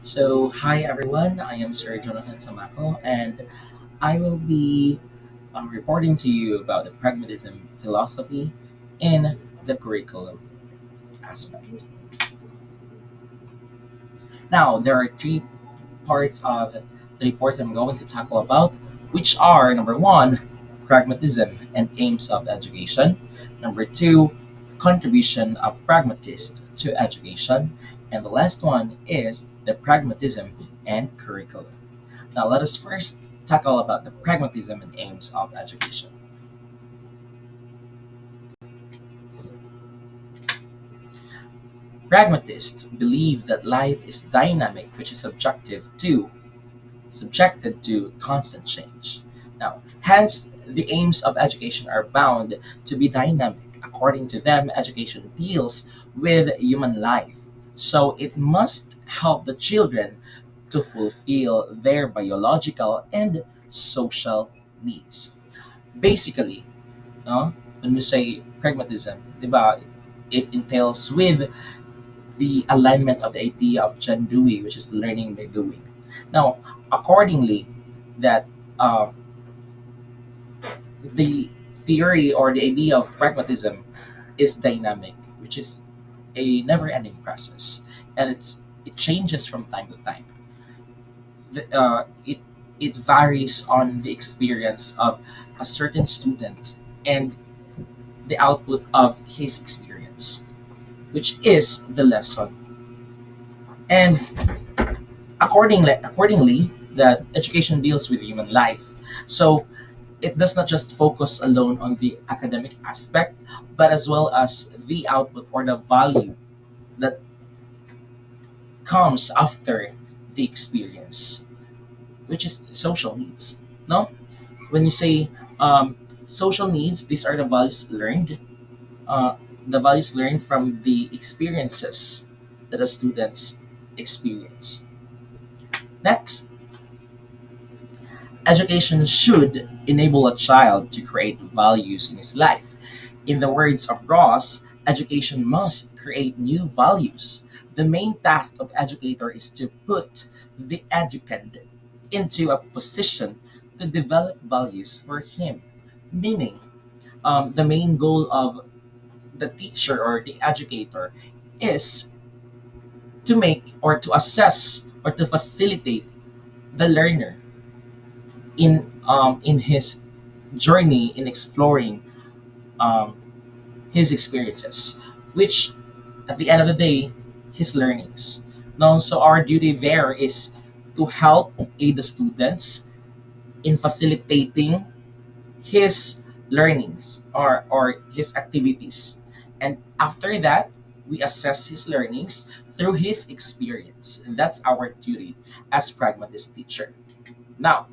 So, hi everyone, I am Sir Jonathan Samako, and I will be reporting to you about the pragmatism philosophy in the curriculum aspect. Now, there are three parts of the reports I'm going to tackle about, which are number one, pragmatism and aims of education, number two, contribution of pragmatists to education, and the last one is the pragmatism and curriculum. Now, let us first tackle about the pragmatism and aims of education. Pragmatists believe that life is dynamic, which is subjected to constant change. Now, hence, the aims of education are bound to be dynamic. According to them, education deals with human life, so it must help the children to fulfill their biological and social needs. Basically, no? When we say pragmatism, diba, it entails with the alignment of the idea of John Dewey, which is learning by doing. Now, accordingly, that the theory or the idea of pragmatism is dynamic, which is a never-ending process, and it changes from time to time. It varies on the experience of a certain student and the output of his experience, which is the lesson. And accordingly, that education deals with human life. So it does not just focus alone on the academic aspect, but as well as the output or the value that comes after the experience, which is social needs. No, when you say social needs, these are uh, the values learned from the experiences that the students experience. Next, education should enable a child to create values in his life. In the words of Ross, education must create new values. The main task of educator is to put the educand into a position to develop values for him. Meaning, the main goal of the teacher or the educator is to make or to assess or to facilitate the learner in his journey in exploring um, his experiences, which at the end of the day, his learnings. No, so our duty there is to help aid the students in facilitating his learnings or his activities. And after that, we assess his learnings through his experience. And that's our duty as pragmatist teacher. Now,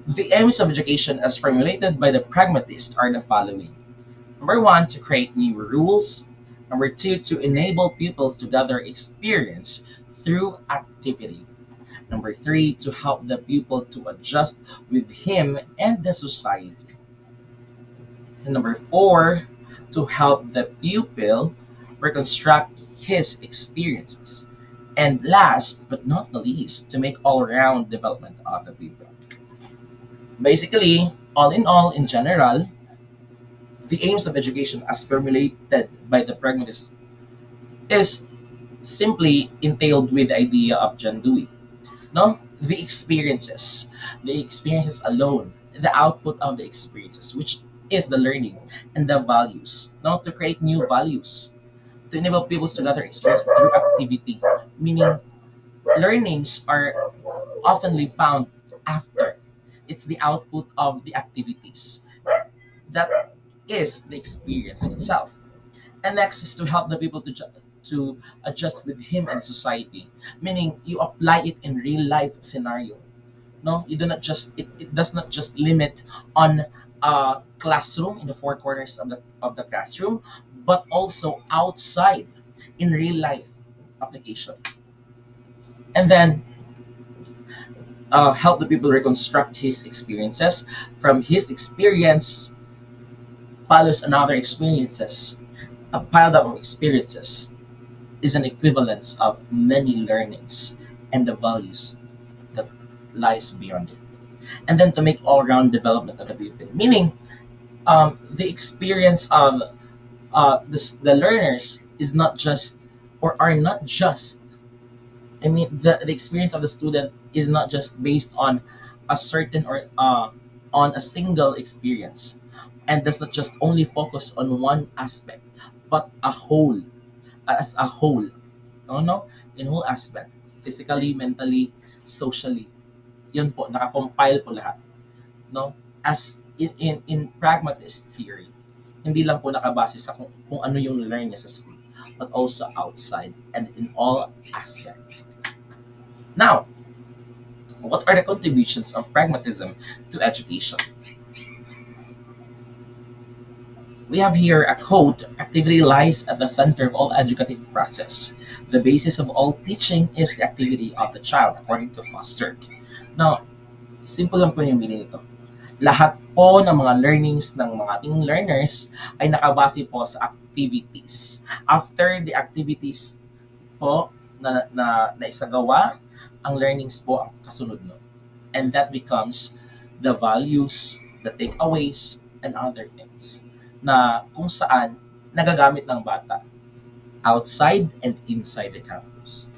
the aims of education as formulated by the pragmatist are the following. Number one, to create new rules. Number two, to enable pupils to gather experience through activity. Number three, to help the pupil to adjust with him and the society. And number four, to help the pupil reconstruct his experiences. And last but not the least, to make all-round development of the pupil. Basically, all in all, in general, the aims of education as formulated by the pragmatist is simply entailed with the idea of John Dewey. No, the experiences alone, the output of the experiences, which is the learning and the values. No, to create new values, to enable people to gather experience through activity, meaning learnings are oftenly found after. It's the output of the activities that is the experience itself. And next is to help the people to adjust with him and society, meaning you apply it in real life scenario. No, you do not just it does not just limit on a classroom in the four corners of the classroom, but also outside in real life application. And then help the people reconstruct his experiences. From his experience follows another experiences, a piled up of experiences. is an equivalence of many learnings and the values that lies beyond it. And then to make all-round development of the pupil, meaning the experience of the learners is not just or are not just the experience of the student is not just based on a certain or on a single experience and does not just only focus on one aspect but a whole as a whole no in whole aspect physically, mentally, socially, yun po nakakompile po lahat no as in pragmatist theory, hindi lang po nakabase sa kung ano yung learn niya sa school but also outside and in all aspect. Now, what are the contributions of pragmatism to education? We have here a quote: activity lies at the center of all educative process. The basis of all teaching is the activity of the child, according to Foster. Now, simple lang po yung meaning nito. Lahat po ng mga learnings ng mga ating learners ay nakabase po sa activities. After the activities po na isagawa, ang learnings po ang kasunod nun. And that becomes the values, the takeaways, and other things na kung saan nagagamit ng bata outside and inside the campus.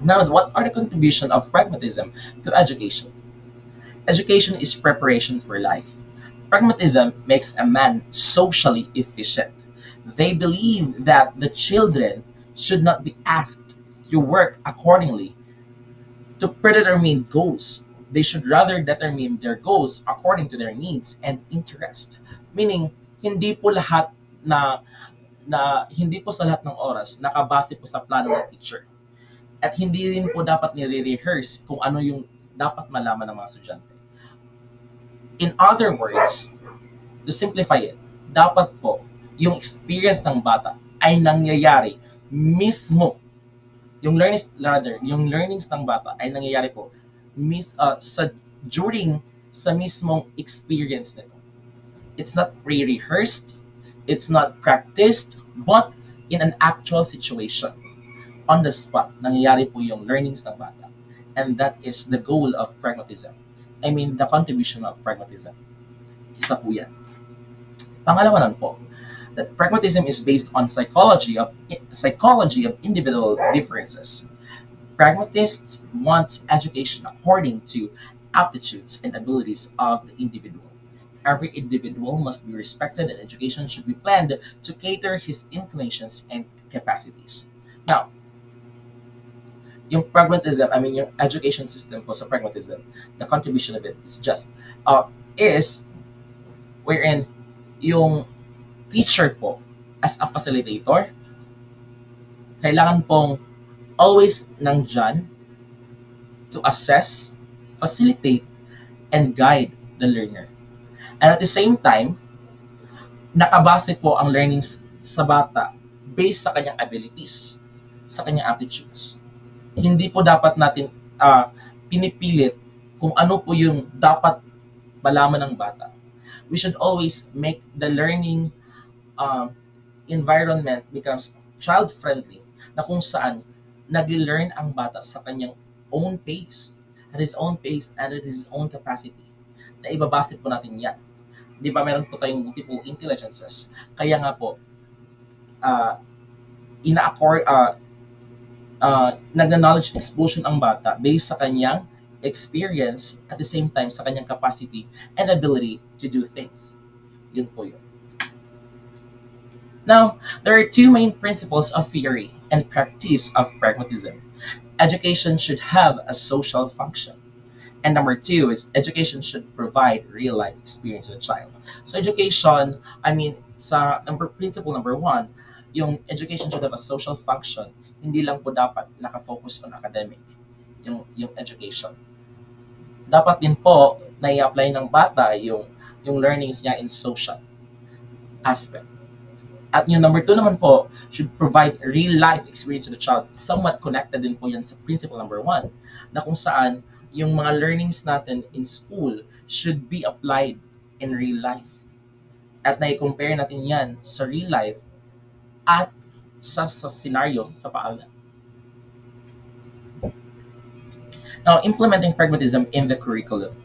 Now, what are the contributions of pragmatism to education? Education is preparation for life. Pragmatism makes a man socially efficient. They believe that the children should not be asked to work accordingly to predetermine goals. They should rather determine their goals according to their needs and interest. Meaning, hindi po lahat hindi po sa lahat ng oras nakabase po sa plano ng teacher. At hindi rin po dapat nire-rehearse kung ano yung dapat malaman ng mga estudyante. In other words, to simplify it, dapat po yung experience ng bata ay nangyayari mismo. Yung learnings ng bata ay nangyayari po during sa mismong experience nito. It's not pre-rehearsed, it's not practiced, but in an actual situation. On the spot, nangyayari po yung learnings ng bata. And that is the goal of pragmatism. The contribution of pragmatism. Isa po yan. Pangalawa nan po, that pragmatism is based on psychology of individual differences. Pragmatists want education according to aptitudes and abilities of the individual. Every individual must be respected and education should be planned to cater his inclinations and capacities. Now, yung pragmatism, yung education system po sa pragmatism, the contribution of it is wherein yung teacher po as a facilitator, kailangan pong always nandyan to assess, facilitate, and guide the learner. And at the same time, nakabase po ang learnings sa bata based sa kanyang abilities, sa kanyang aptitudes. Hindi po dapat natin pinipilit kung ano po yung dapat malaman ng bata. We should always make the learning environment becomes child-friendly, na kung saan nag-learn ang bata sa kanyang own pace, at his own pace and at his own capacity. Na ibabase po natin yan. Di ba meron po tayong multiple intelligences? Kaya nga po, nag-knowledge explosion ang bata based sa kanyang experience at the same time sa kanyang capacity and ability to do things. Yun po yun. Now, there are two main principles of theory and practice of pragmatism. Education should have a social function. And number two is education should provide real-life experience to the child. So education, principle number one, yung education should have a social function. Hindi lang po dapat nakafocus on academic, yung education. Dapat din po na i-apply ng bata yung learnings niya in social aspect. At yung number two naman po, should provide real-life experience to the child. Somewhat connected din po yan sa principle number one, na kung saan yung mga learnings natin in school should be applied in real life. At na-compare natin yan sa real life at sa scenario sa paaralan. Now, implementing pragmatism in the curriculum.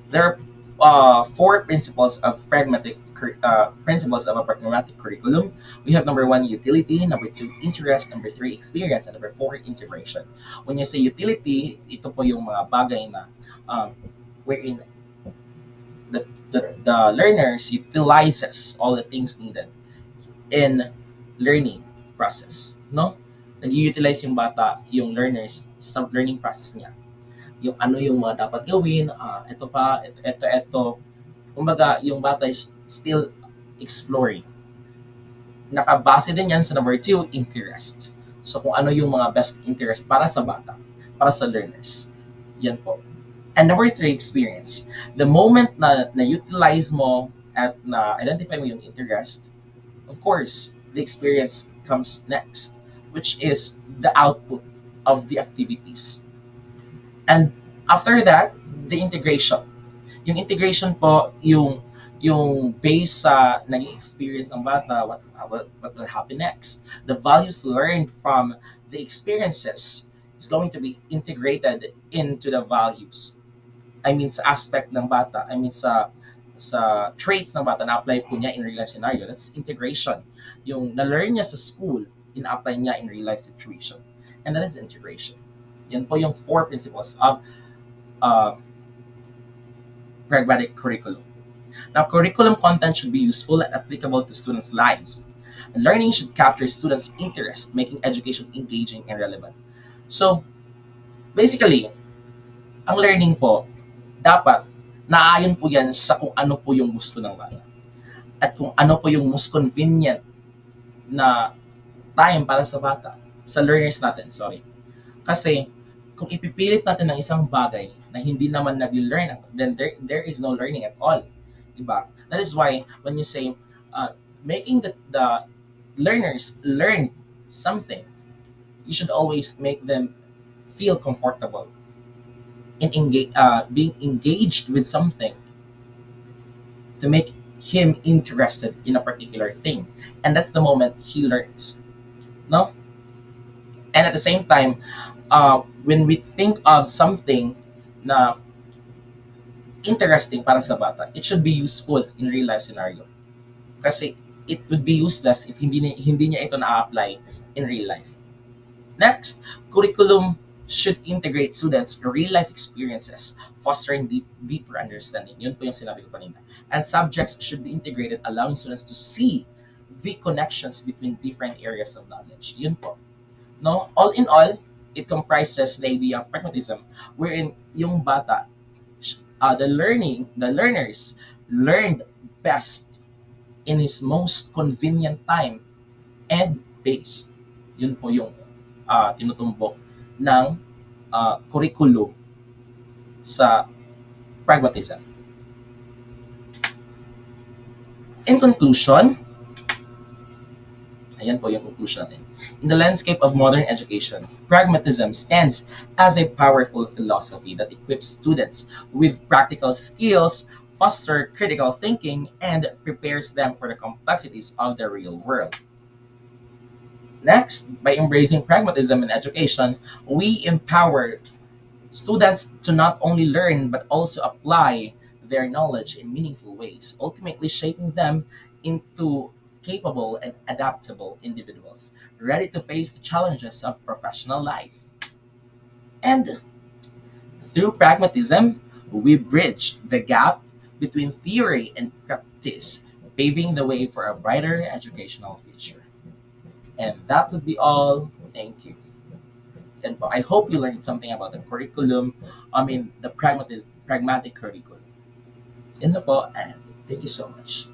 There are four principles of a pragmatic curriculum. We have number one, utility; number two, interest; number three, experience; and number four, integration. When you say utility, ito po yung mga bagay na wherein the learners utilizes all the things needed in learning process, no? Nag-utilize yung bata, yung learners sa learning process niya. Yung ano yung mga dapat gawin, ito pa, ito. Kumbaga, yung bata is still exploring. Nakabase din yan sa number two, interest. So, kung ano yung mga best interest para sa bata, para sa learners. Yan po. And number three, experience. The moment na na-utilize mo at na-identify mo yung interest, of course, the experience comes next, which is the output of the activities. And after that, the integration. Yung integration po, yung base sa naging experience ng bata, what will happen next. The values learned from the experiences is going to be integrated into the values. I mean, sa aspect ng bata, I mean, sa traits ng bata na apply po niya in real life scenario. That's integration. Yung na-learn niya sa school, in-apply niya in real life situation. And that is integration. Yan po yung four principles of pragmatic curriculum. Now, curriculum content should be useful and applicable to students' lives. Learning should capture students' interest, making education engaging and relevant. So, basically, ang learning po, dapat naayon po yan sa kung ano po yung gusto ng bata. At kung ano po yung most convenient na time para sa bata, sa learners natin, sorry. Kasi, kung ipipilit natin ng isang bagay na hindi naman nag-learn, then there is no learning at all. Diba? That is why when you say making the learners learn something, you should always make them feel comfortable in being engaged with something to make him interested in a particular thing. And that's the moment he learns. No? And at the same time, when we think of something na interesting para sa bata, it should be useful in real life scenario. Kasi it would be useless if hindi niya ito na-apply in real life. Next, curriculum should integrate students' real life experiences, fostering deeper understanding. Yun po yung sinabi ko kanina. And subjects should be integrated, allowing students to see the connections between different areas of knowledge. Yun po. No? All in all, it comprises the idea of pragmatism, wherein yung bata, the learners learned best in his most convenient time and pace. Yun po yung tinutumbok ng curriculum sa pragmatism. In conclusion, ayan po yung conclusion natin. In the landscape of modern education, pragmatism stands as a powerful philosophy that equips students with practical skills, fosters critical thinking, and prepares them for the complexities of the real world. Next, by embracing pragmatism in education, we empower students to not only learn but also apply their knowledge in meaningful ways, ultimately shaping them into capable and adaptable individuals, ready to face the challenges of professional life. And through pragmatism, we bridge the gap between theory and practice, paving the way for a brighter educational future. And that would be all. Thank you. And I hope you learned something about the curriculum. The pragmatic curriculum. Yan na po, and thank you so much.